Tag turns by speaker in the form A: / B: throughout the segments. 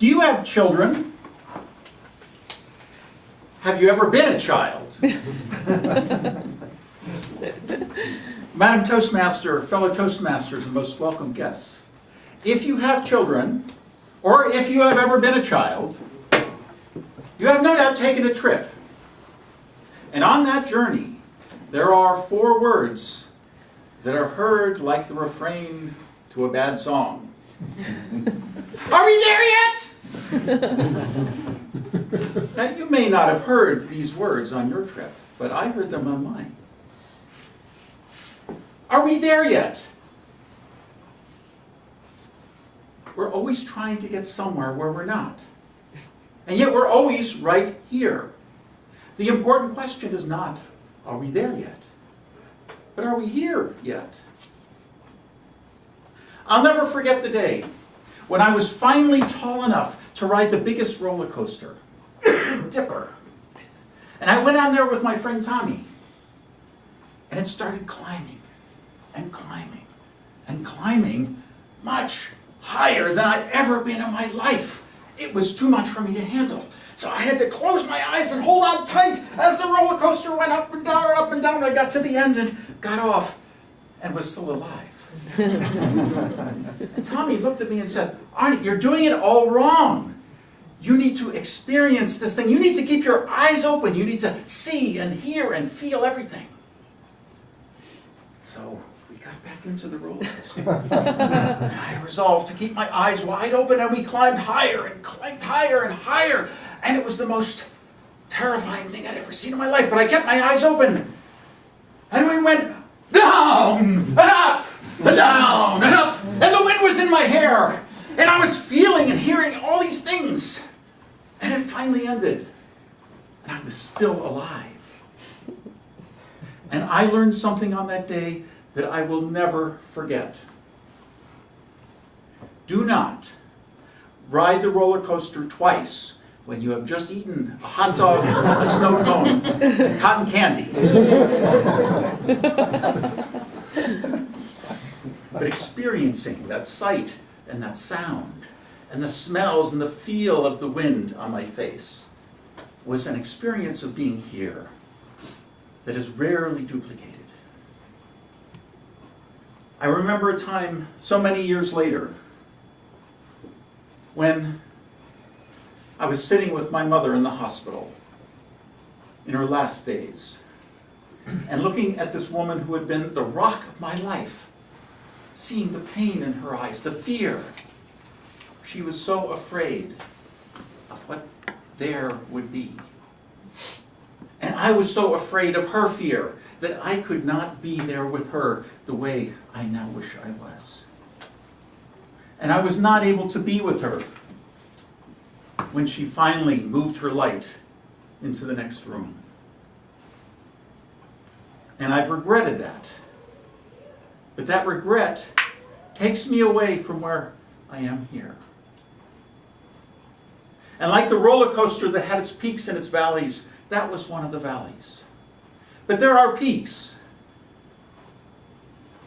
A: Do you have children? Have you ever been a child? Madam Toastmaster, fellow Toastmasters, and most welcome guests. If you have children, or if you have ever been a child, you have no doubt taken a trip. And on that journey, there are 4 words that are heard like the refrain to a bad song. Are we there yet? Now, you may not have heard these words on your trip, but I heard them on mine. Are we there yet? We're always trying to get somewhere where we're not. And yet we're always right here. The important question is not, are we there yet? But are we here yet? I'll never forget the day when I was finally tall enough to ride the biggest roller coaster, Big Dipper. And I went on there with my friend Tommy. And it started climbing and climbing and climbing much higher than I'd ever been in my life. It was too much for me to handle. So I had to close my eyes and hold on tight as the roller coaster went up and down and up and down. I got to the end and got off and was still alive. And Tommy looked at me and said, Arnie, you're doing it all wrong. You need to experience this thing. You need to keep your eyes open. You need to see and hear and feel everything. So we got back into the roller coaster. And I resolved to keep my eyes wide open, and we climbed higher and higher. And it was the most terrifying thing I'd ever seen in my life. But I kept my eyes open. And we went down and up and down and up. And the wind was in my hair. And I was feeling and hearing all these things. And it finally ended. And I was still alive. And I learned something on that day that I will never forget. Do not ride the roller coaster twice when you have just eaten a hot dog, a snow cone, and cotton candy. But experiencing that sight and that sound and the smells and the feel of the wind on my face was an experience of being here that is rarely duplicated. I remember a time so many years later when I was sitting with my mother in the hospital in her last days and looking at this woman who had been the rock of my life, seeing the pain in her eyes, the fear. She was so afraid of what there would be. And I was so afraid of her fear that I could not be there with her the way I now wish I was. And I was not able to be with her when she finally moved her light into the next room. And I've regretted that. But that regret takes me away from where I am here. And like the roller coaster that had its peaks and its valleys, that was one of the valleys. But there are peaks.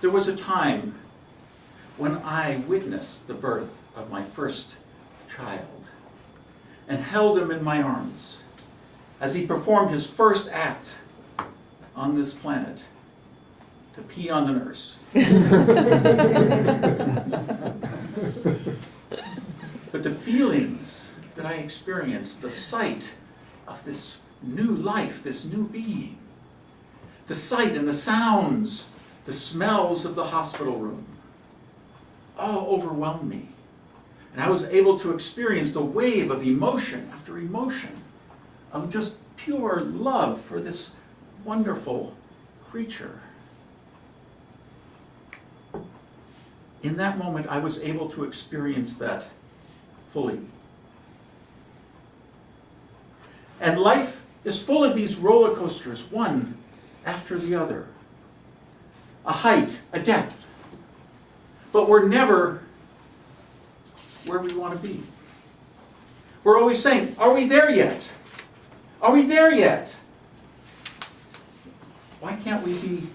A: There was a time when I witnessed the birth of my first child and held him in my arms as he performed his first act on this planet, to pee on the nurse. But the feelings that I experienced, the sight of this new life, this new being, the sight and the sounds, the smells of the hospital room, all overwhelmed me. And I was able to experience the wave of emotion after emotion, of just pure love for this wonderful creature. In that moment, I was able to experience that fully. And life is full of these roller coasters, one after the other. A height, a depth. But we're never where we want to be. We're always saying, are we there yet? Are we there yet? Why can't we be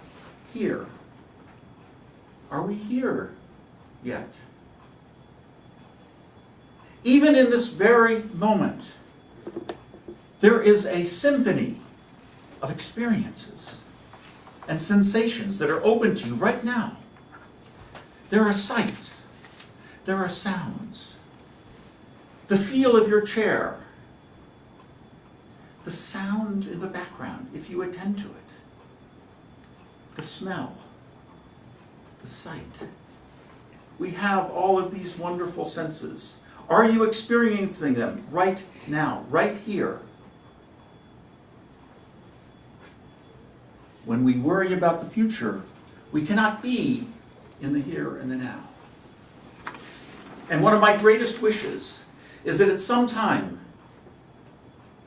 A: here? Are we here yet? even in this very moment, there is a symphony of experiences and sensations that are open to you right now. There are sights, there are sounds, the feel of your chair, the sound in the background, if you attend to it, the smell, the sight. We have all of these wonderful senses. Are you experiencing them right now, right here? When we worry about the future, we cannot be in the here and the now. And one of my greatest wishes is that at some time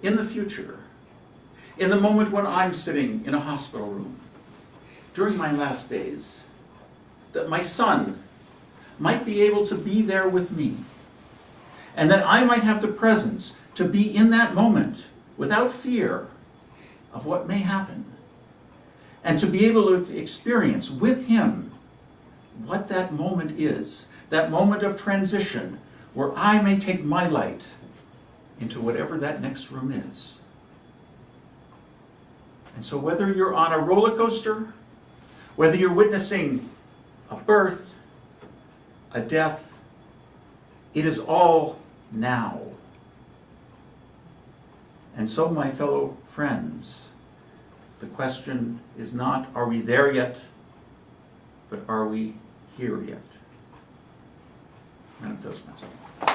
A: in the future, in the moment when I'm sitting in a hospital room, during my last days, that my son might be able to be there with me, and that I might have the presence to be in that moment without fear of what may happen, and to be able to experience with him what that moment is, that moment of transition where I may take my light into whatever that next room is. And so whether you're on a roller coaster, whether you're witnessing a birth, a death, it is all now. And so, my fellow friends, the question is not, are we there yet, but are we here yet? And it does myself.